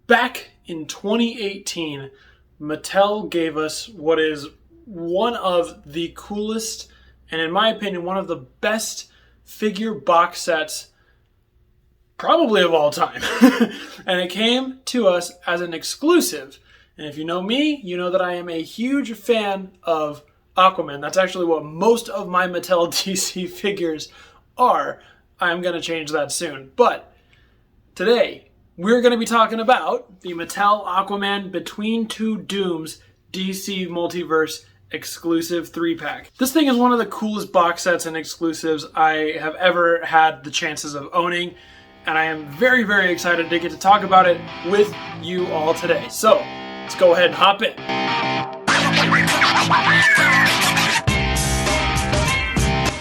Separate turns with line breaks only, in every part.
Back in 2018, Mattel gave us what is one of the coolest, and in my opinion, one of the best figure box sets probably of all time. And it came to us as an exclusive. And if you know me, you know that I am a huge fan of Aquaman. That's actually what most of my Mattel DC figures are. I'm going to change that soon. But today, we're going to be talking about the Mattel Aquaman Between Two Dooms DC Multiverse exclusive 3-pack. This thing is one of the coolest box sets and exclusives I have ever had the chances of owning, and I am very, very excited to get to talk about it with you all today. So, let's go ahead and hop in.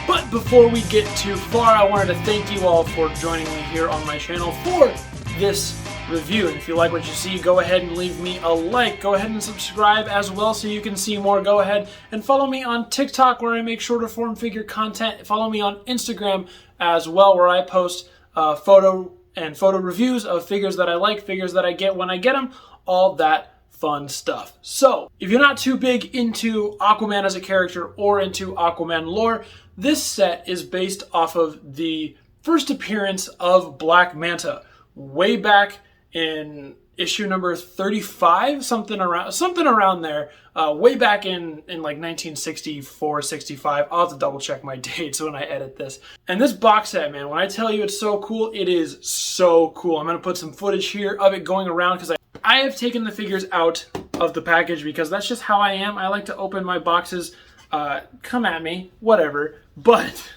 But before we get too far, I wanted to thank you all for joining me here on my channel for this review. And if you like what you see, go ahead and leave me a like. Go ahead and subscribe as well so you can see more. Go ahead and follow me on TikTok where I make shorter form figure content. Follow me on Instagram as well where I post photo reviews of figures that I like, figures that I get when I get them, all that fun stuff. So, if you're not too big into Aquaman as a character or into Aquaman lore, this set is based off of the first appearance of Black Manta way back in issue number 35, something around there, way back in like 1964, 65. I'll have to double check my dates when I edit this. And this box set, man, when I tell you it's so cool, it is so cool. I'm going to put some footage here of it going around because I have taken the figures out of the package because that's just how I am. I like to open my boxes. Come at me, whatever. But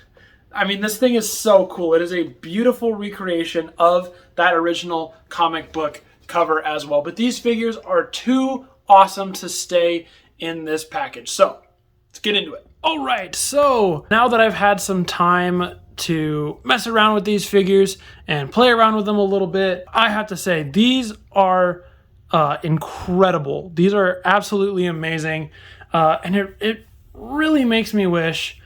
I mean, this thing is so cool. It is a beautiful recreation of that original comic book cover as well. But these figures are too awesome to stay in this package. So, let's get into it. All right, so now that I've had some time to mess around with these figures and play around with them a little bit, I have to say these are incredible. These are absolutely amazing. And it really makes me wish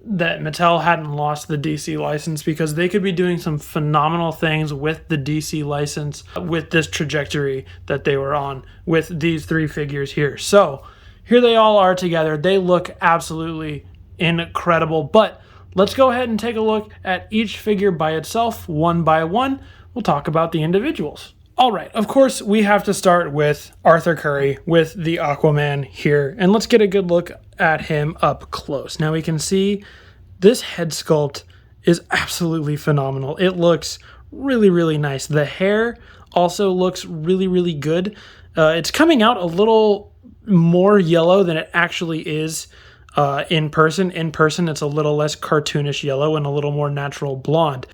that Mattel hadn't lost the DC license because they could be doing some phenomenal things with the DC license with this trajectory that they were on with these three figures here. So here they all are together. They look absolutely incredible, but let's go ahead and take a look at each figure by itself, one by one. We'll talk about the individuals. All right, of course, we have to start with Arthur Curry with the Aquaman here, and let's get a good look at him up close. Now we can see this head sculpt is absolutely phenomenal. It looks really, really nice. The hair also looks really, really good. It's coming out a little more yellow than it actually is in person. In person, it's a little less cartoonish yellow and a little more natural blonde.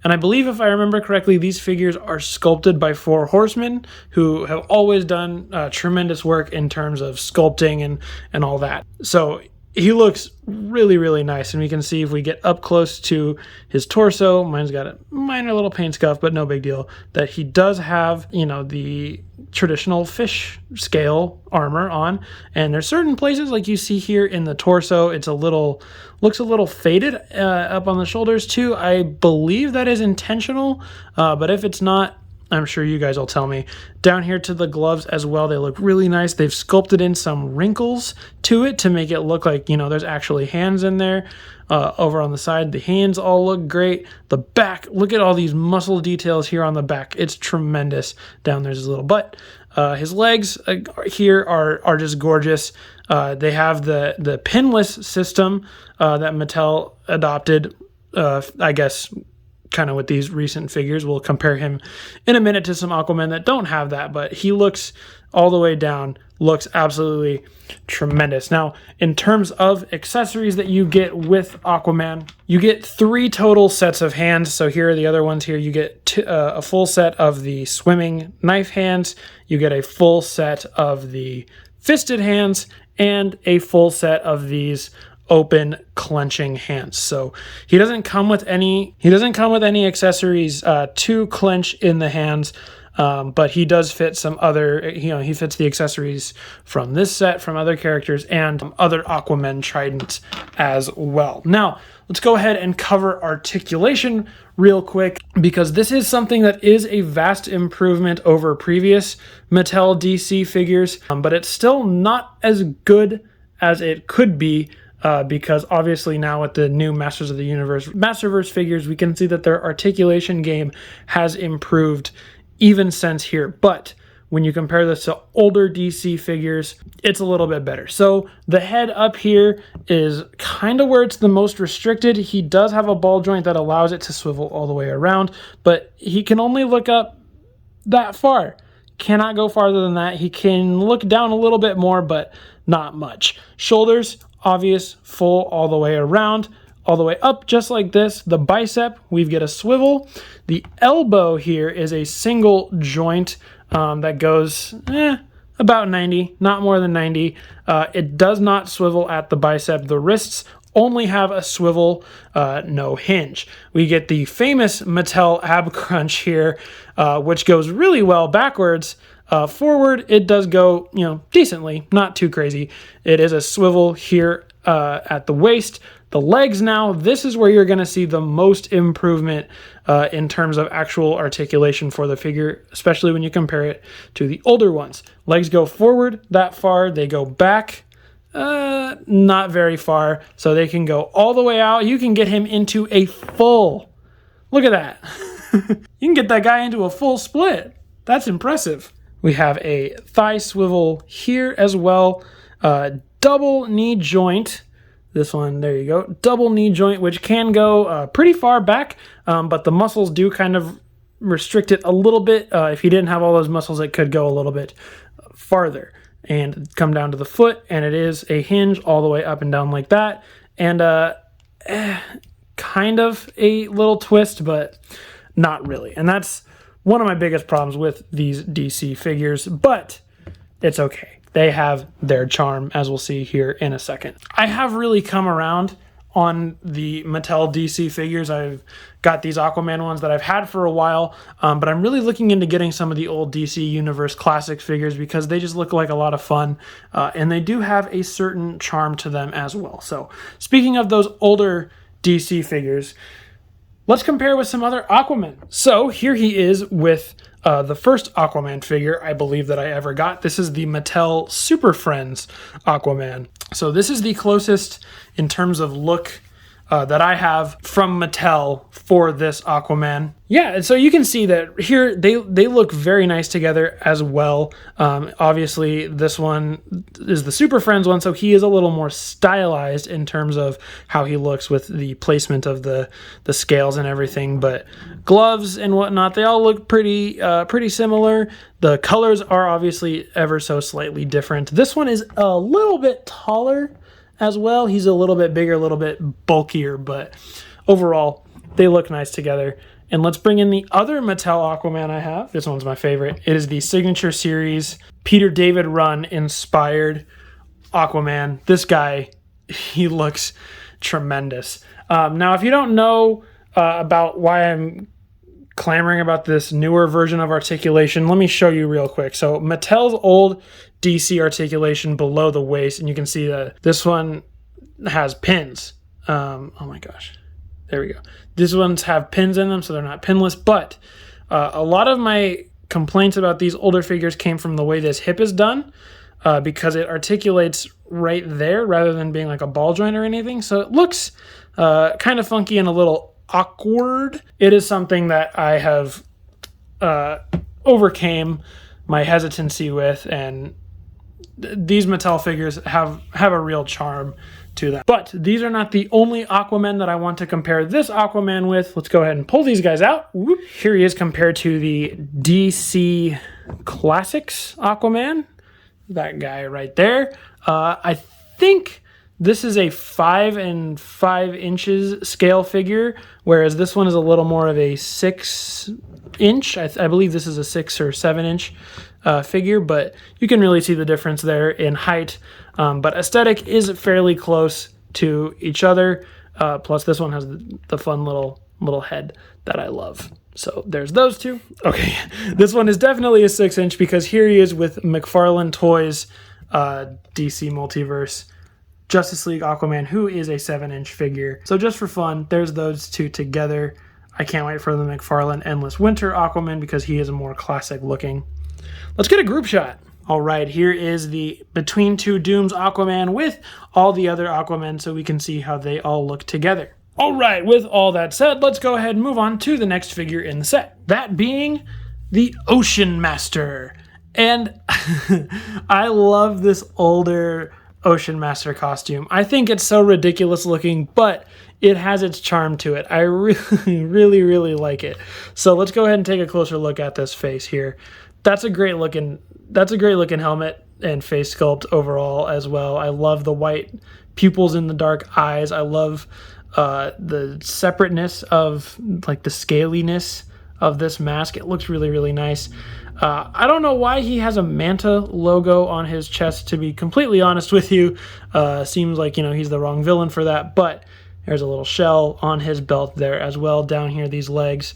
And I believe, if I remember correctly, these figures are sculpted by Four Horsemen, who have always done tremendous work in terms of sculpting and all that. So he looks really, really nice. And we can see if we get up close to his torso, mine's got a minor little paint scuff, but no big deal, that he does have, you know, the traditional fish scale armor on. And there's certain places, like you see here in the torso, looks a little faded up on the shoulders too. I believe that is intentional, but if it's not, I'm sure you guys will tell me. Down here to the gloves as well, they look really nice. They've sculpted in some wrinkles to it to make it look like, you know, there's actually hands in there. Over on the side, the hands all look great. The back, look at all these muscle details here on the back. It's tremendous. Down there's his little butt. His legs here are just gorgeous. They have the pinless system that Mattel adopted, I guess, kind of with these recent figures. We'll compare him in a minute to some Aquaman that don't have that, but he looks all the way down, looks absolutely tremendous. Now, in terms of accessories that you get with Aquaman, you get 3 total sets of hands. So here are the other ones here. You get a full set of the swimming knife hands, you get a full set of the fisted hands, and a full set of these open clenching hands. So he doesn't come with any accessories to clench in the hands. but he does fit some other, he fits the accessories from this set, from other characters, and other Aquaman tridents as well. Now, let's go ahead and cover articulation real quick, because this is something that is a vast improvement over previous Mattel DC figures, but it's still not as good as it could be, because obviously now with the new Masters of the Universe, Masterverse figures, we can see that their articulation game has improved even since here. But when you compare this to older DC figures, it's a little bit better. So the head up here is kind of where it's the most restricted. He does have a ball joint that allows it to swivel all the way around, but he can only look up that far. Cannot go farther than that. He can look down a little bit more, but not much. Shoulders, obvious, full all the way around, all the way up, just like this. The bicep, we get a swivel. The elbow here is a single joint that goes about 90, not more than 90. It does not swivel at the bicep. The wrists only have a swivel, no hinge. We get the famous Mattel ab crunch here, which goes really well backwards. Forward, it does go, decently, not too crazy. It is a swivel here at the waist. The legs now, this is where you're going to see the most improvement in terms of actual articulation for the figure, especially when you compare it to the older ones. Legs go forward that far, they go back not very far, so they can go all the way out. You can get him into a full, look at that. You can get that guy into a full split. That's impressive. We have a thigh swivel here as well. Double knee joint. This one, there you go. Double knee joint, which can go pretty far back, but the muscles do kind of restrict it a little bit. If you didn't have all those muscles, it could go a little bit farther and come down to the foot, and it is a hinge all the way up and down like that. And kind of a little twist, but not really. And that's one of my biggest problems with these DC figures, but it's okay. They have their charm, as we'll see here in a second. I have really come around on the Mattel DC figures. I've got these Aquaman ones that I've had for a while, but I'm really looking into getting some of the old DC Universe classic figures because they just look like a lot of fun, and they do have a certain charm to them as well. So speaking of those older DC figures, let's compare with some other Aquaman. So here he is with the first Aquaman figure I believe that I ever got. This is the Mattel Super Friends Aquaman. So this is the closest in terms of look that I have from Mattel for this Aquaman. Yeah, and so you can see that here they look very nice together as well. Obviously, this one is the Super Friends one, so he is a little more stylized in terms of how he looks with the placement of the scales and everything. But gloves and whatnot, they all look pretty similar. The colors are obviously ever so slightly different. This one is a little bit taller as well. He's a little bit bigger, a little bit bulkier, but overall, they look nice together. And let's bring in the other Mattel Aquaman I have. This one's my favorite. It is the Signature Series Peter David Run inspired Aquaman. This guy, he looks tremendous. Now, if you don't know about why I'm clamoring about this newer version of articulation, let me show you real quick. So Mattel's old DC articulation below the waist, and you can see that this one has pins. Oh my gosh. There we go. These ones have pins in them, so they're not pinless, but a lot of my complaints about these older figures came from the way this hip is done, because it articulates right there rather than being like a ball joint or anything. So it looks kind of funky and a little awkward. It is something that I have overcame my hesitancy with, and these Mattel figures have a real charm to them. But these are not the only Aquaman that I want to compare this Aquaman with. Let's go ahead and pull these guys out. Whoop. Here he is compared to the DC Classics Aquaman. That guy right there. I think this is a 5 5 inches scale figure, whereas this one is a little more of a 6 inch. I believe this is a 6 or 7 inch figure, but you can really see the difference there in height. But aesthetic is fairly close to each other. Plus this one has the fun little head that I love. So there's those two. Okay, this one is definitely a 6-inch because here he is with McFarlane Toys DC Multiverse Justice League Aquaman, who is a 7-inch figure. So just for fun, there's those two together. I can't wait for the McFarlane Endless Winter Aquaman because he is more classic looking. Let's get a group shot. All right, here is the Between Two Dooms Aquaman with all the other Aquaman so we can see how they all look together. All right, with all that said, let's go ahead and move on to the next figure in the set. That being the Ocean Master. And I love this older Ocean Master costume. I think it's so ridiculous looking, but it has its charm to it. I really like it. So let's go ahead and take a closer look at this face here. That's a great looking helmet and face sculpt overall as well. I love the white pupils in the dark eyes. I love the separateness of like the scaliness of this mask. It looks really nice. I don't know why he has a Manta logo on his chest, to be completely honest with you. Seems like, he's the wrong villain for that, but there's a little shell on his belt there as well. Down here, these legs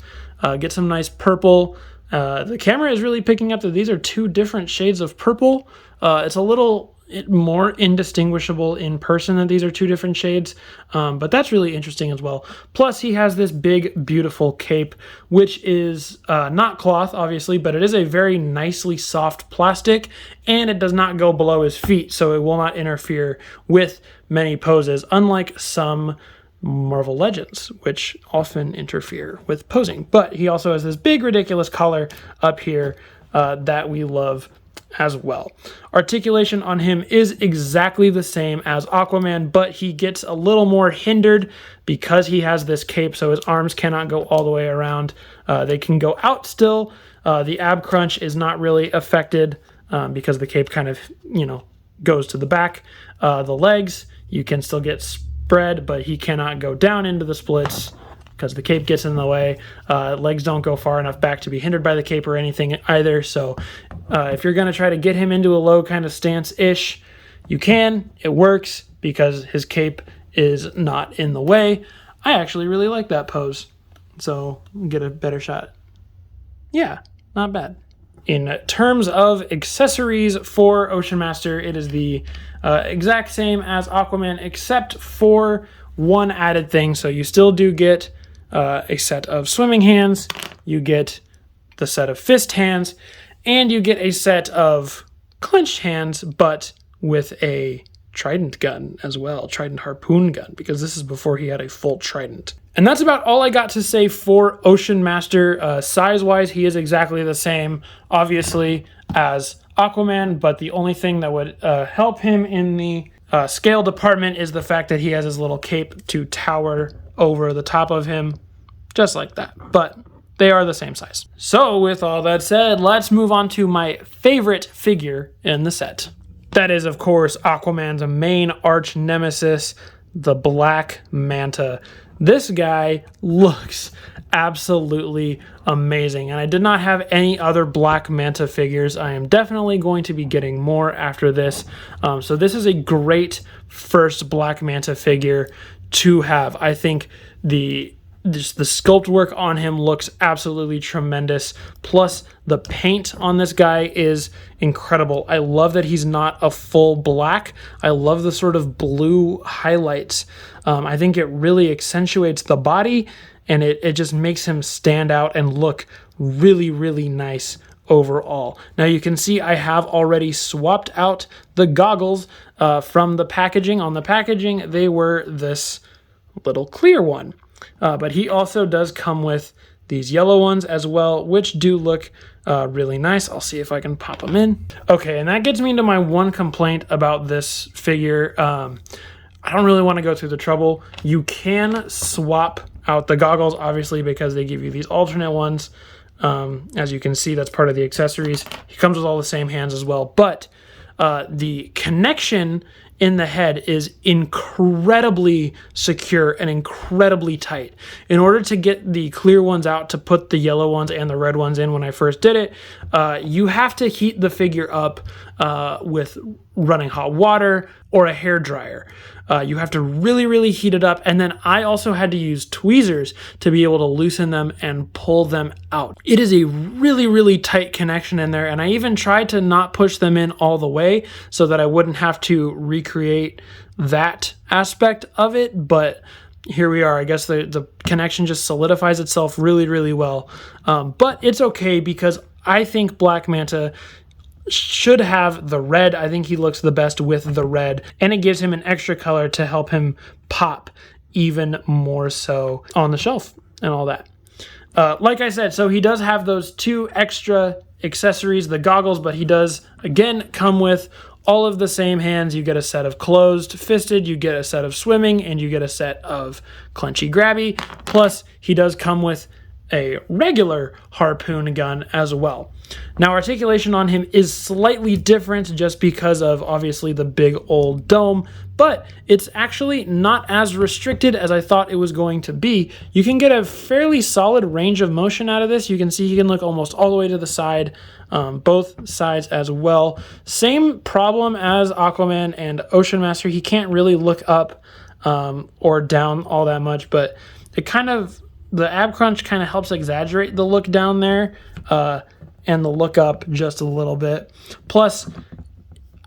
get some nice purple. The camera is really picking up that these are two different shades of purple. It's a little more indistinguishable in person that these are two different shades, but that's really interesting as well. Plus, he has this big, beautiful cape, which is not cloth, obviously, but it is a very nicely soft plastic, and it does not go below his feet, so it will not interfere with many poses, unlike some Marvel Legends, which often interfere with posing. But he also has this big, ridiculous collar up here that we love as well. Articulation on him is exactly the same as Aquaman, but he gets a little more hindered because he has this cape, so his arms cannot go all the way around. They can go out still. The ab crunch is not really affected because the cape kind of, goes to the back. The legs, you can still get spread, but he cannot go down into the splits because the cape gets in the way. Legs don't go far enough back to be hindered by the cape or anything either. So if you're going to try to get him into a low kind of stance-ish, you can. It works because his cape is not in the way. I actually really like that pose. So get a better shot. Yeah, not bad. In terms of accessories for Ocean Master, it is the exact same as Aquaman, except for one added thing. So you still do get a set of swimming hands, you get the set of fist hands, and you get a set of clenched hands, but with a trident gun as well, trident harpoon gun, because this is before he had a full trident. And that's about all I got to say for Ocean Master. Size-wise, he is exactly the same, obviously, as Aquaman, but the only thing that would help him in the scale department is the fact that he has his little cape to tower over the top of him, just like that. But they are the same size. So with all that said, let's move on to my favorite figure in the set. That is, of course, Aquaman's main arch nemesis, the Black Manta. This guy looks absolutely amazing, and I did not have any other Black Manta figures. I am definitely going to be getting more after this. So this is a great first Black Manta figure to have. I think the sculpt work on him looks absolutely tremendous. Plus, the paint on this guy is incredible. I love that he's not a full black. I love the sort of blue highlights. I think it really accentuates the body, and it just makes him stand out and look really nice overall. Now you can see I have already swapped out the goggles from the packaging. On the packaging, they were this little clear one. But he also does come with these yellow ones as well, which do look really nice. I'll see if I can pop them in. Okay, and that gets me into my one complaint about this figure. I don't really want to go through the trouble. You can swap out the goggles, obviously, because they give you these alternate ones. As you can see, that's part of the accessories. He comes with all the same hands as well, but the connection in the head is incredibly secure and incredibly tight. In order to get the clear ones out to put the yellow ones and the red ones in when I first did it, you have to heat the figure up with running hot water or a hair dryer. You have to really, really heat it up. And then I also had to use tweezers to be able to loosen them and pull them out. It is a really, really tight connection in there. And I even tried to not push them in all the way so that I wouldn't have to recreate that aspect of it. But here we are. I guess the connection just solidifies itself really, really well. But it's okay because I think Black Manta should have the red. I think he looks the best with the red, and it gives him an extra color to help him pop even more so on the shelf and all that. Like I said, so he does have those 2 extra accessories, the goggles, but he does, again, come with all of the same hands. You get a set of closed fisted, you get a set of swimming, and you get a set of clenchy grabby. Plus, he does come with a regular harpoon gun as well. Now, articulation on him is slightly different just because of obviously the big old dome, but it's actually not as restricted as I thought it was going to be. You can get a fairly solid range of motion out of this. You can see he can look almost all the way to the side, both sides as well. Same problem as Aquaman and Ocean Master. He can't really look up or down all that much, but it kind of, the ab crunch kind of helps exaggerate the look down there and the look up just a little bit. Plus,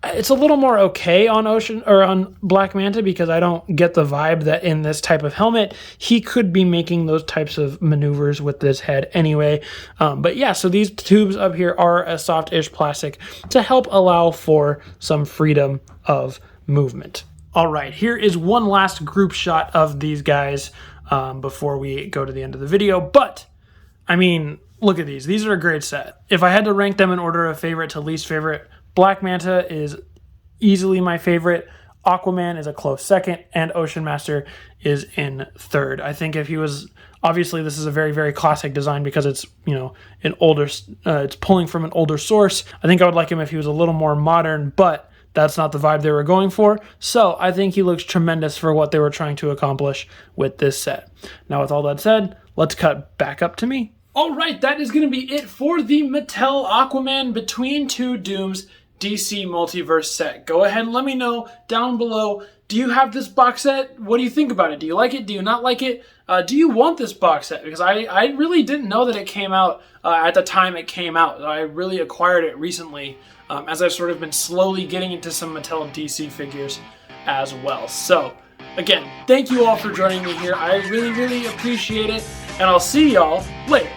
it's a little more okay on on Black Manta because I don't get the vibe that in this type of helmet he could be making those types of maneuvers with this head anyway. But yeah, so these tubes up here are a soft-ish plastic to help allow for some freedom of movement. All right, here is one last group shot of these guys before we go to the end of the video. But, I mean, look at these. These are a great set. If I had to rank them in order of favorite to least favorite, Black Manta is easily my favorite. Aquaman is a close second, and Ocean Master is in third. I think if he was, obviously this is a very, very classic design because it's, you know, an older, it's pulling from an older source. I think I would like him if he was a little more modern, but that's not the vibe they were going for. So I think he looks tremendous for what they were trying to accomplish with this set. Now, with all that said, let's cut back up to me. All right, that is going to be it for the Mattel Aquaman Between Two Dooms DC Multiverse set. Go ahead and let me know down below. Do you have this box set? What do you think about it? Do you like it? Do you not like it? Do you want this box set? Because I really didn't know that it came out at the time it came out. I really acquired it recently as I've sort of been slowly getting into some Mattel DC figures as well. So, again, thank you all for joining me here. I really, really appreciate it, and I'll see y'all later.